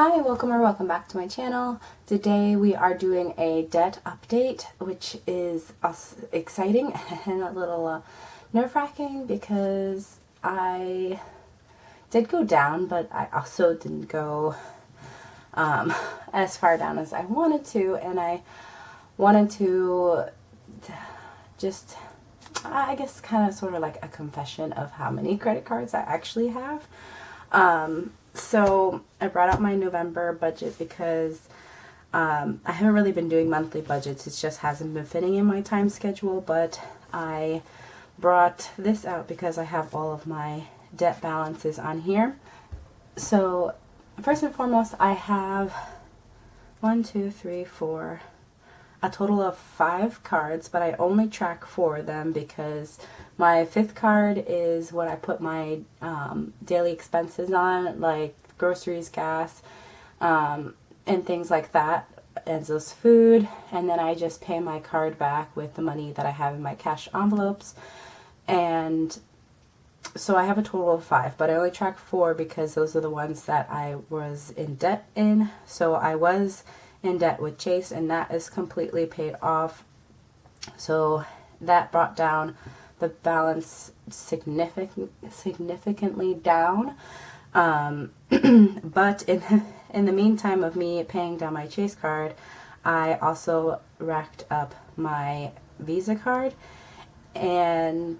Hi, welcome back to my channel. Today we are doing a debt update, which is exciting and a little nerve-wracking because I did go down, but I also didn't go as far down as I wanted to, and I wanted to just, I guess, kind of sort of like a confession of how many credit cards I actually have. So I brought out my November budget because I haven't really been doing monthly budgets. It just hasn't been fitting in my time schedule, but I brought this out because I have all of my debt balances on here. So first and foremost, I have a total of 5 cards, but I only track 4 of them because my 5th card is what I put my daily expenses on, like groceries, gas, and things like that, as well as food, and then I just pay my card back with the money that I have in my cash envelopes. And so I have a total of 5, but I only track 4 because those are the ones that I was in debt in. So I was in debt with Chase, and that is completely paid off. So that brought down the balance significantly down. But in the meantime of me paying down my Chase card, I also racked up my Visa card, and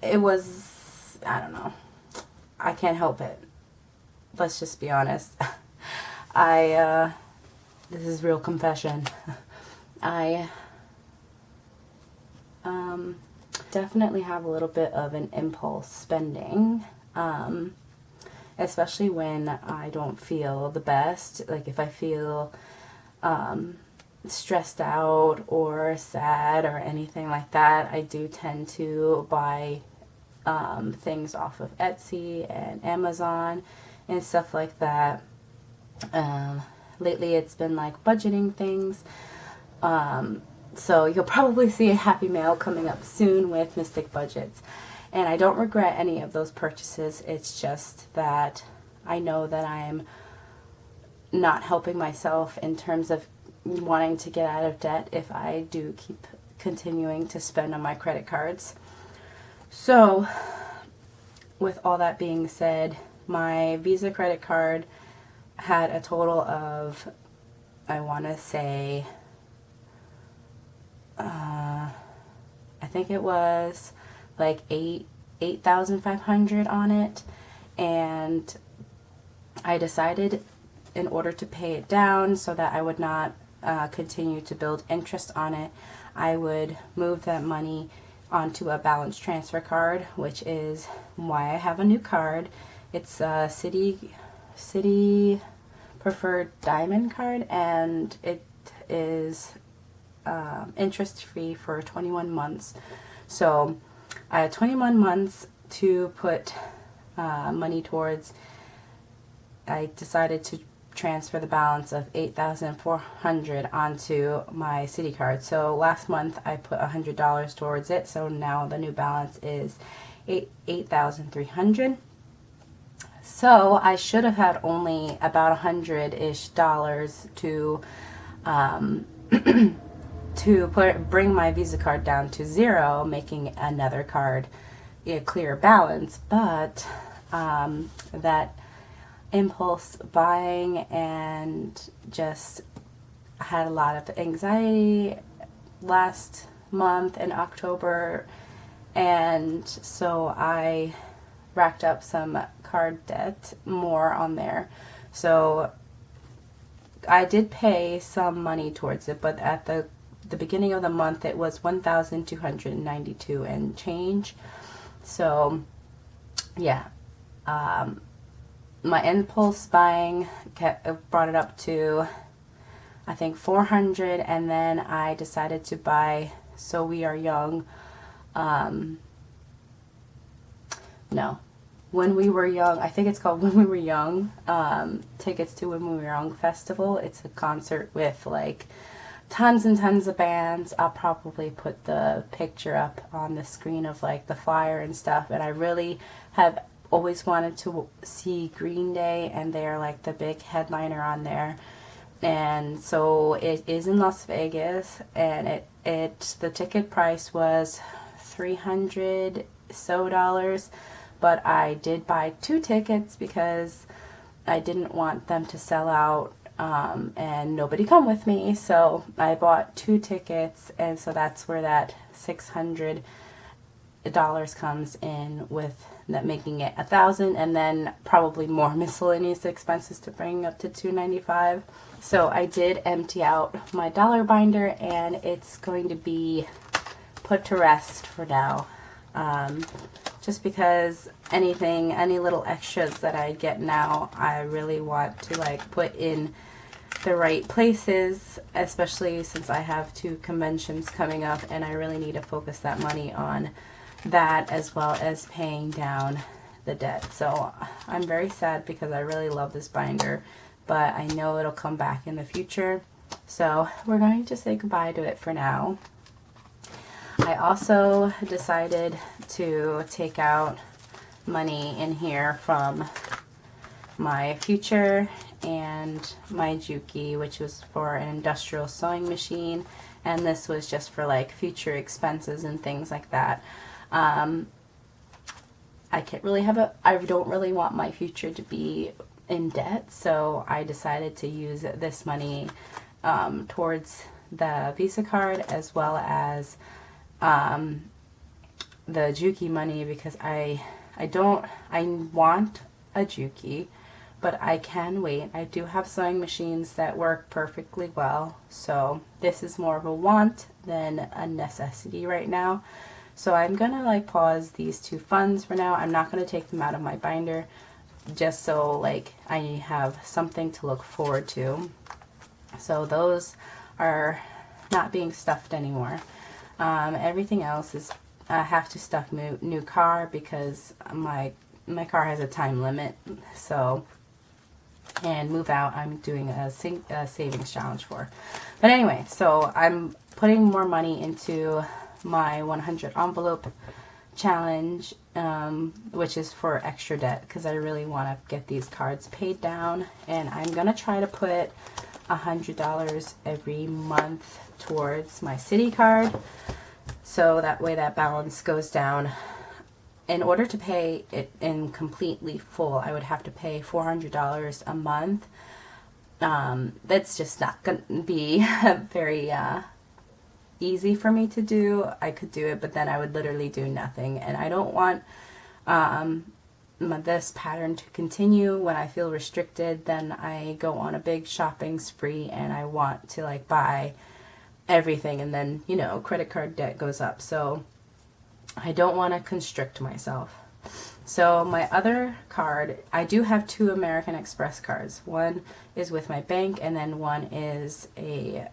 it was, I don't know, I can't help it. Let's just be honest. This is real confession. I definitely have a little bit of an impulse spending, especially when I don't feel the best. Like if I feel stressed out or sad or anything like that, I do tend to buy things off of Etsy and Amazon and stuff like that. Lately it's been like budgeting things. So you'll probably see a happy mail coming up soon with Mystic Budgets. And I don't regret any of those purchases. It's just that I know that I'm not helping myself in terms of wanting to get out of debt if I do keep continuing to spend on my credit cards. So with all that being said, my Visa credit card had a total of, I want to say, I think it was like 8,500 on it, and I decided, in order to pay it down so that I would not continue to build interest on it, I would move that money onto a balance transfer card, which is why I have a new card. It's a City Preferred Diamond card, and it is interest free for 21 months. So I had 21 months to put money towards. I decided to transfer the balance of 8,400 onto my Citi card. So last month I put $100 towards it, so now the new balance is 8,300. So I should have had only about $100-ish to bring my Visa card down to 0, making another card a clear balance. But that impulse buying and just had a lot of anxiety last month in October, and so I racked up some card debt more on there. So I did pay some money towards it, but at the beginning of the month it was 1,292 and change. So yeah, my impulse buying brought it up to, I think, 400, and then I decided to buy So We Are Young. No, When We Were Young, I think it's called When We Were Young, tickets to When We Were Young Festival. It's a concert with like tons and tons of bands. I'll probably put the picture up on the screen of like the flyer and stuff, and I really have always wanted to see Green Day, and they're like the big headliner on there. And so it is in Las Vegas, and the ticket price was $300 so, but I did buy 2 tickets because I didn't want them to sell out and nobody come with me. So I bought 2 tickets, and so that's where that $600 comes in, with that making it $1,000, and then probably more miscellaneous expenses to bring up to $295. So I did empty out my dollar binder, and it's going to be put to rest for now. Just because any little extras that I get now, I really want to like put in the right places, especially since I have 2 conventions coming up, and I really need to focus that money on that as well as paying down the debt. So I'm very sad because I really love this binder, but I know it'll come back in the future. So we're going to say goodbye to it for now. I also decided to take out money in here from my future and my Juki, which was for an industrial sewing machine, and this was just for like future expenses and things like that. I don't really want my future to be in debt, so I decided to use this money towards the Visa card as well as the Juki money, because I want a Juki, but I can wait. I do have sewing machines that work perfectly well, so this is more of a want than a necessity right now. So I'm gonna like pause these 2 funds for now. I'm not gonna take them out of my binder, just so like I have something to look forward to. So those are not being stuffed anymore. Everything else is, I have to stuff new car because my car has a time limit. So, and move out, I'm doing a savings challenge for. But anyway, so I'm putting more money into my 100 envelope challenge, which is for extra debt, because I really want to get these cards paid down, and I'm gonna try to put $100 every month towards my city card, so that way that balance goes down. In order to pay it in completely full, I would have to pay $400 a month. That's just not gonna be very easy for me to do. I could do it, but then I would literally do nothing, and I don't want this pattern to continue. When I feel restricted, then I go on a big shopping spree, and I want to like buy everything, and then, you know, credit card debt goes up. So I don't want to constrict myself. So my other card, I do have 2 American Express cards. One is with my bank, and then one is a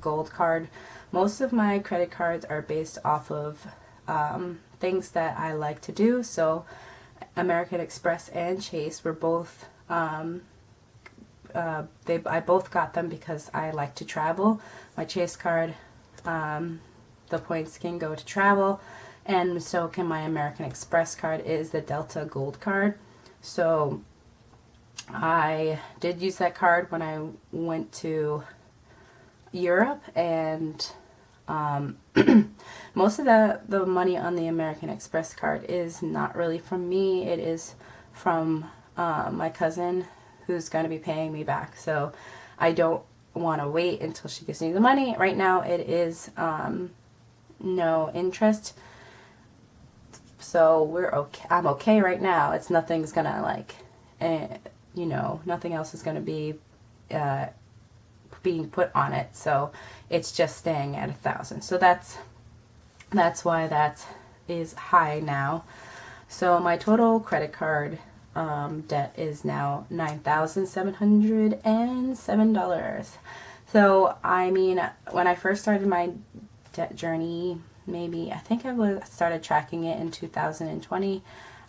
gold card. Most of my credit cards are based off of things that I like to do. So American Express and Chase were both, I both got them because I like to travel. My Chase card, the points can go to travel, and so can my American Express card is the Delta Gold card. So I did use that card when I went to Europe, and most of the money on the American Express card is not really from me. It is from my cousin, who's going to be paying me back. So I don't want to wait until she gives me the money. Right now it is no interest, so we're okay. I'm okay right now. It's nothing's gonna like, you know, nothing else is gonna be being put on it, so it's just staying at 1,000. So that's why that is high now. So my total credit card debt is now $9,707. So I mean, when I first started my debt journey, maybe I think I started tracking it in 2020,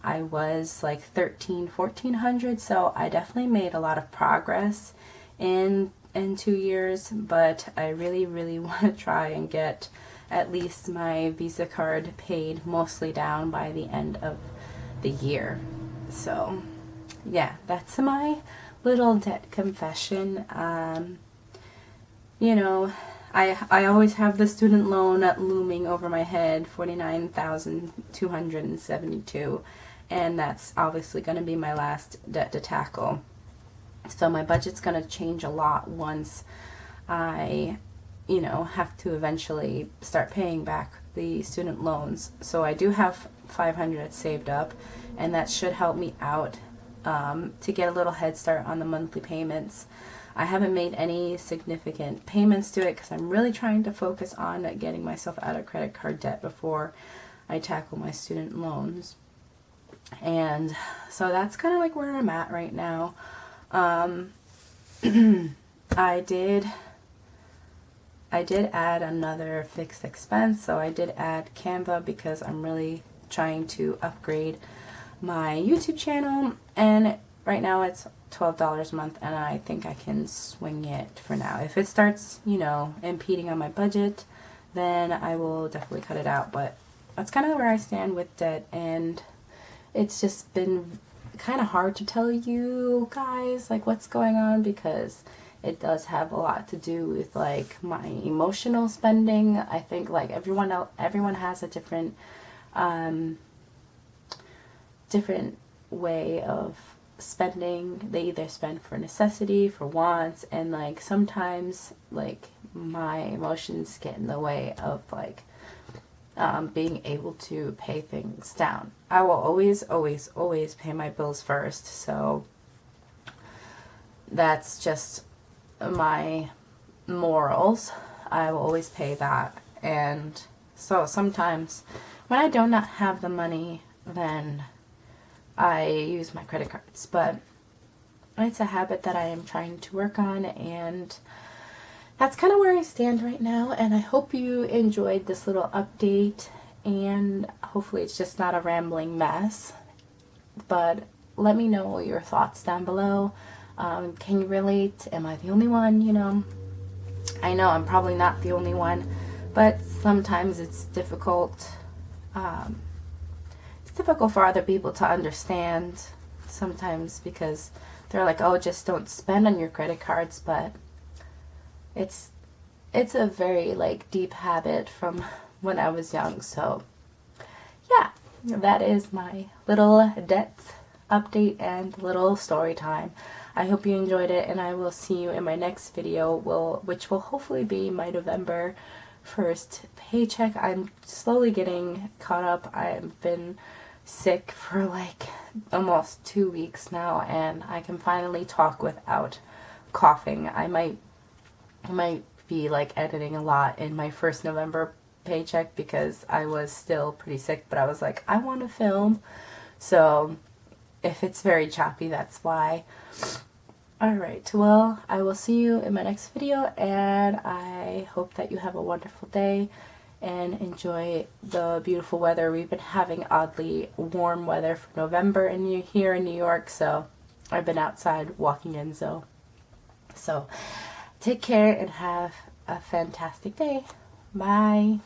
I was like $1,400. So I definitely made a lot of progress in 2 years, but I really want to try and get at least my Visa card paid mostly down by the end of the year. So yeah, that's my little debt confession. You know, I always have the student loan looming over my head, 49,272, and that's obviously going to be my last debt to tackle. So my budget's going to change a lot once I, you know, have to eventually start paying back the student loans. So I do have 500 saved up, and that should help me out to get a little head start on the monthly payments. I haven't made any significant payments to it because I'm really trying to focus on getting myself out of credit card debt before I tackle my student loans. And so that's kind of like where I'm at right now. I did add another fixed expense, so I did add Canva because I'm really trying to upgrade my YouTube channel, and right now it's $12 a month, and I think I can swing it for now. If it starts, you know, impeding on my budget, then I will definitely cut it out, but that's kind of where I stand with debt, and it's just been kind of hard to tell you guys like what's going on because it does have a lot to do with like my emotional spending. I think like everyone has a different way of spending. They either spend for necessity, for wants, and like sometimes like my emotions get in the way of like being able to pay things down. I will always pay my bills first, so that's just my morals. I will always pay that. And so sometimes when I do not have the money, then I use my credit cards, but it's a habit that I am trying to work on, and that's kind of where I stand right now. And I hope you enjoyed this little update, and hopefully it's just not a rambling mess, but let me know your thoughts down below. Can you relate? Am I the only one? You know, I know I'm probably not the only one, but sometimes it's difficult. It's difficult for other people to understand sometimes because they're like, oh, just don't spend on your credit cards, but it's a very like deep habit from when I was young. So yeah, that is my little debt update and little story time. I hope you enjoyed it, and I will see you in my next video, which will hopefully be my November 1st paycheck. I'm slowly getting caught up. I've been sick for like almost 2 weeks now, and I can finally talk without coughing. I might be like editing a lot in my first November paycheck because I was still pretty sick, but I was like, I want to film, so if it's very choppy, that's why. Alright, well, I will see you in my next video, and I hope that you have a wonderful day and enjoy the beautiful weather. We've been having oddly warm weather for November here in New York, so I've been outside walking in, so take care and have a fantastic day. Bye.